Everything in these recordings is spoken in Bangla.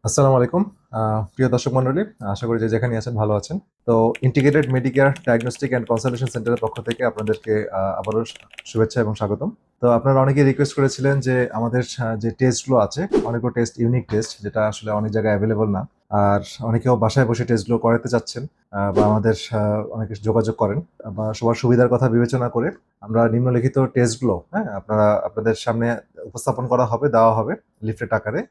আসসালামু আলাইকুম। প্রিয় দর্শক মণ্ডলী, আশা করি যে যেখানে আছেন ভালো আছেন। তো integrated Medicare diagnostic and consultation সেন্টারের পক্ষ থেকে আপনাদেরকে আবারও শুভেচ্ছা এবং স্বাগতম। তো আপনারা অনেকেই রিকোয়েস্ট করেছিলেন যে আমাদের যে টেস্টগুলো আছে, অনেকগুলো টেস্ট ইউনিক টেস্ট যেটা আসলে অনেক জায়গায় অ্যাভেলেবল না। আর অনেকেও বাসায় বসে টেস্টগুলো করাতে চাচ্ছেন, বা আমাদের অনেকে যোগাযোগ করেন, বা সবার সুবিধার কথা বিবেচনা করে আমরা নিম্নলিখিত টেস্টগুলো আপনাদের সামনে উপস্থাপন করা হবে, দেওয়া হবে লিফলেট আকারে,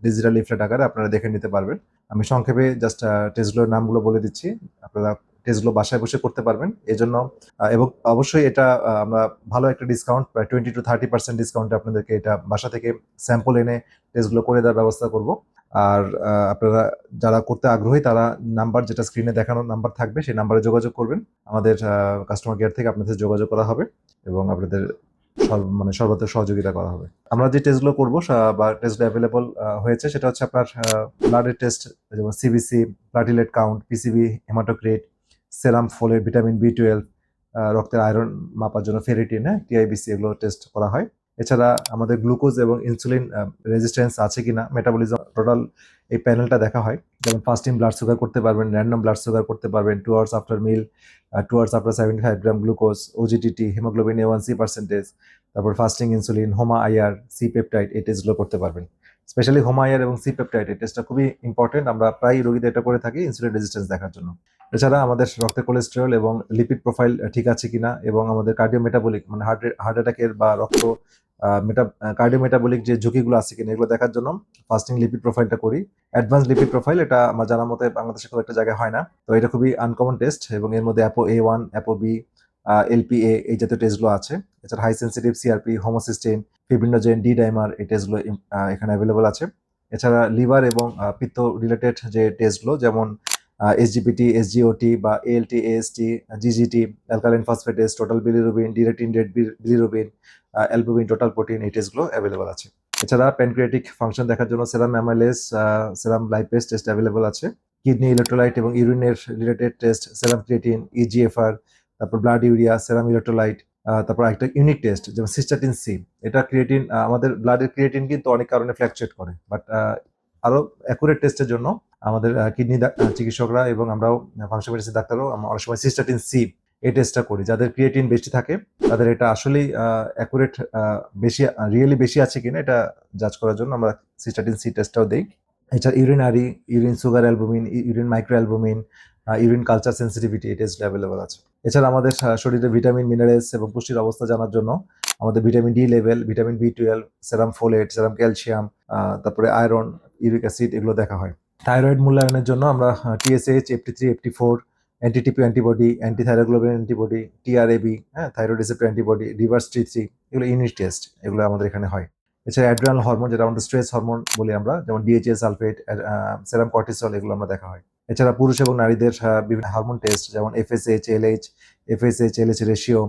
ডিজিটাল লিফলেট আকারে আপনারা দেখে নিতে পারবেন। আমি সংক্ষেপে জাস্ট টেস্টগুলোর নামগুলো বলে দিচ্ছি। আপনারা টেস্টগুলো বাসায় বসে করতে পারবেন। এজন্য এবং অবশ্যই এটা আমরা ভালো একটা ডিসকাউন্ট, প্রায় 20-30% ডিসকাউন্টে আপনাদেরকে এটা বাসা থেকে স্যাম্পল এনে টেস্টগুলো করে দেওয়ার ব্যবস্থা করব। আর আপনারা যারা করতে আগ্রহী তারা নাম্বার, যেটা স্ক্রিনে দেখানো নাম্বার থাকবে, সেই নাম্বারে যোগাযোগ করবেন। আমাদের কাস্টমার কেয়ার থেকে আপনাদের যোগাযোগ করা হবে এবং আপনাদের সর্বত্র সহযোগিতা করা হবে। আমরা যে টেস্টগুলো করবো বা টেস্টগুলো অ্যাভেলেবল হয়েছে সেটা হচ্ছে আপনার ব্লাডের টেস্ট, যেমন CBC, platelet count, PCV, haematocrit, serum folate, vitamin B 12, রক্তের আয়রন মাপার জন্য ফেরিটিন, টিআইবিসি, এগুলো টেস্ট করা হয়। এছাড়া আমাদের গ্লুকোজ এবং ইনসুলিন রেজিস্ট্যান্স আছে কিনা, মেটাবলিজম, টোটাল এই প্যানেলটা দেখা হয়। যেমন ফাস্টিং ব্লাড সুগার করতে পারবেন, র্যান্ডম ব্লাড সুগার করতে পারবেন, 2 hours after meal, 2 hours after 75 gram glucose, OGTT, haemoglobin A1C percentage, তারপর fasting insulin, HOMA IR, C peptide, এই টেস্টগুলো করতে পারবেন। স্পেশালি হোমা আইআর এবং সি পেপটাইড এই টেস্টটা খুবই ইম্পর্টেন্ট, আমরা প্রায় রোগীদের এটা করে থাকি ইনসুলিন রেজিস্ট্যান্স দেখার জন্য। এছাড়া আমাদের রক্তের কোলেস্টেরল এবং লিপিড প্রোফাইল ঠিক আছে কিনা, এবং আমাদের কার্ডিও মেটাবলিক, মানে হার্ট অ্যাটাকের বা রক্ত কার্ডিও মেটাবলিক যে ঝুঁকিগুলো আছে কিনা, এগুলো দেখার জন্য ফাস্টিং লিপিড প্রোফাইলটা করি। অ্যাডভান্স লিপিড প্রোফাইল, এটা আমার জানার মতে বাংলাদেশে খুব একটা জায়গায় হয় না, তো এটা খুবই আনকমন টেস্ট, এবং এর মধ্যে ApoA1, ApoB, এলপিএ, এই জাতীয় টেস্টগুলো আছে। এছাড়া high sensitive CRP, homocysteine, fibrinogen, D dimer, এই টেস্টগুলো এখানে অ্যাভেলেবল আছে। এছাড়া লিভার এবং পিত্ত রিলেটেড যে টেস্টগুলো, যেমন এসজিপিটি, এসজিওটি বা ALT, AST, GGT, alkaline phosphatase, total bilirubin, direct ইনডেড বিলিরুবিন, অ্যালবুমিন, টোটাল প্রোটিন, এই টেস্টগুলো অ্যাভেলেবল আছে। এছাড়া প্যানক্রিয়াটিক ফাংশন দেখার জন্য serum amylase, serum lipase test available আছে। কিডনি ইলেকট্রোলাইট এবং ইউরিনের related test, serum creatinine, eGFR, তারপর ব্লাড ইউরিয়া, সেরাম ইলেকট্রোলাইট, তারপর একটা ইউনিক টেস্ট যেমন সিস্টাটিন সি। এটা ক্রিয়েটিন, আমাদের ব্লাডের ক্রিয়েটিন কিন্তু অনেক কারণে ফ্ল্যাকচুয়েট করে, বাট আরো অ্যাকুরেট টেস্টের জন্য আমাদের কিডনি চিকিৎসকরা এবং আমরাও ফাংশন মেডিসিন ডাক্তারও অনেক সময় সিস্টাটিন সি এই টেস্টটা করি। যাদের ক্রিয়েটিন বেশি থাকে তাদের এটা আসলেই অ্যাকুরেট, বেশি, রিয়েলি বেশি আছে কিনা এটা জাজ করার জন্য আমরা সিস্টাটিন সি টেস্টটাও দেই। এছাড়া urinary, urine sugar albumin, urine micro albumin, urine culture sensitivity, এই টেস্ট অ্যাভেলেবল আছে। এছাড়া আমাদের শরীরে ভিটামিন, মিনারেলস এবং পুষ্টির অবস্থা জানার জন্য আমাদের vitamin D level, vitamin B 12, serum folate, serum calcium, তারপরে আয়রন, ইউরিক অ্যাসিড, এগুলো দেখা হয়। থাইরয়েড মূল্যায়নের জন্য আমরা TSH, FT3, FT4, anti TPO antibody, antithyroglobulin antibody, TRAb, thyroid receptor antibody, reverse T3, এগুলো ইউনিট টেস্ট, এগুলো আমাদের এখানে হয়। এছাড়া অ্যাড্রিনাল হরমোন, যেটা আমাদের স্ট্রেস হরমোন বলি আমরা, যেমন ডিএইচএ সালফেট, সেরাম কর্টিসল, এগুলো আমরা দেখা হয়। এছাড়া পুরুষ এবং নারীদের বিভিন্ন হরমোন টেস্ট, যেমন FSH, LH ratio,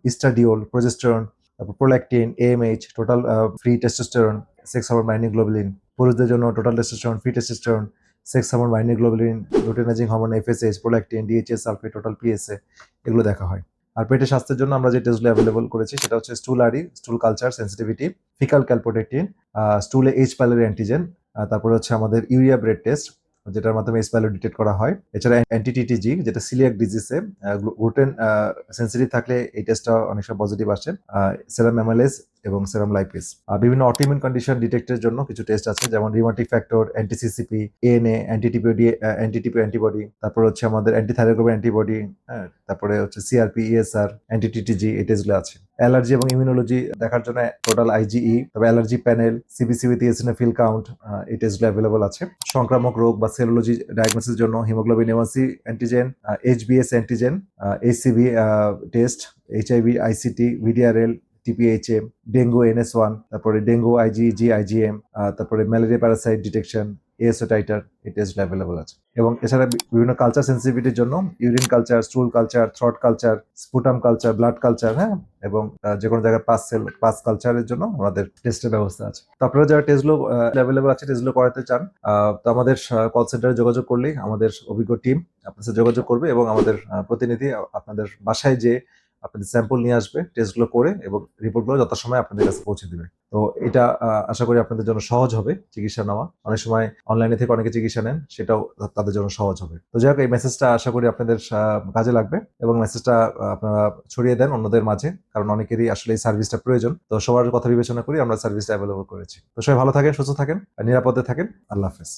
oestradiol, progesterone, তারপর prolactin, AMH, total free testosterone, sex hormone binding globulin. পুরুষদের জন্য total testosterone, free testosterone, sex hormone binding globulin, luteinising hormone, FSH, prolactin, DHEA sulphate, total PSA, এগুলো দেখা হয়। আর পেটের স্বাস্থ্যের জন্য আমরা যে টেস্টগুলো অ্যাভেলেবল করেছি সেটা হচ্ছে stool R E, stool culture sensitivity, faecal calprotectin, স্টুলে H পাইলোরি অ্যান্টিজেন, তারপরে হচ্ছে আমাদের ইউরিয়া ব্রেড টেস্ট, যেটার মাধ্যমে H পাইলোরি ডিটেক্ট করা হয়। এছাড়া অ্যান্টি-TTG, যেটা সিলিয়াক ডিজিজে গ্লুটেন সেন্সিটিভ থাকলে এই টেস্টটা অনেক সময় পজিটিভ আসে। সেরাম অ্যামাইলেজ এবং সেরাম লাইপেজ। বিভিন্ন অটোইমিউন কন্ডিশন ডিটেক্টের জন্য কিছু টেস্ট আছে, যেমন রিউমাটিক ফ্যাক্টর, অ্যান্টি-CCP, ANA, অ্যান্টিটিপি অ্যান্টিবডি, তারপর হচ্ছে আমাদের অ্যান্টিথাইরোগ্লোবিন অ্যান্টিবডি, তারপরে হচ্ছে সিআরপি, ESR, অ্যান্টি-TTG, এই টেস্টগুলো আছে। অ্যালার্জি এবং ইমিউনোলজি দেখার জন্য টোটাল IgE, তবে allergy panel, CBC with eosinophil count, এই টেস্টগুলো অ্যাভেলেবল আছে। সংক্রামক রোগ বা সেরোলজি ডায়াগনোসিস জন্য haemoglobin A1C antigen, HbS antigen, HCV test, HIV, ICT, VDRL, TPHA, dengue NS1, তারপরে ডেঙ্গু IgG, IgM, তারপরে malaria Parasite detection, ASO titre, এই টেস্টগুলো অ্যাভেলেবল আছে। এবং এছাড়া বিভিন্ন কালচার সেন্সিটিভিটির জন্য urine culture, স্টুল culture, through culture, sputum culture, blood culture, এবং যে কোনো জায়গায় পাস কালচারের জন্য আমাদের টেস্টের ব্যবস্থা আছে। তো আপনারা যারা টেস্টগুলো অ্যাভেলেবল আছে, টেস্টগুলো করাতে চান, তো আমাদের কল সেন্টারে যোগাযোগ করলেই আমাদের অভিজ্ঞ টিম আপনার সাথে যোগাযোগ করবে এবং আমাদের প্রতিনিধি আপনাদের বাসায় যে আপনাদের স্যাম্পল নিয়ে আসবে, টেস্টগুলো করে এবং রিপোর্টগুলো যথাসময়ে আপনাদের কাছে পৌঁছে দিবে। তো এটা আশা করি আপনাদের জন্য সহজ হবে চিকিৎসা নেওয়া। অনেক সময় অনলাইনে থেকে অনেকে চিকিৎসা নেন, সেটাও তাদের জন্য সহজ হবে। তো যাই হোক, এই মেসেজটা আশা করি আপনাদের কাজে লাগবে এবং মেসেজটা আপনারা ছড়িয়ে দেন অন্যদের মাঝে, কারণ অনেকেরই আসলে এই সার্ভিসটা প্রয়োজন। তো সবার কথা বিবেচনা করি আমরা সার্ভিসটা অ্যাভেলেবল করেছি। তো সবাই ভালো থাকেন, সুস্থ থাকেন, আর নিরাপদে থাকেন। আল্লাহ হাফেজ।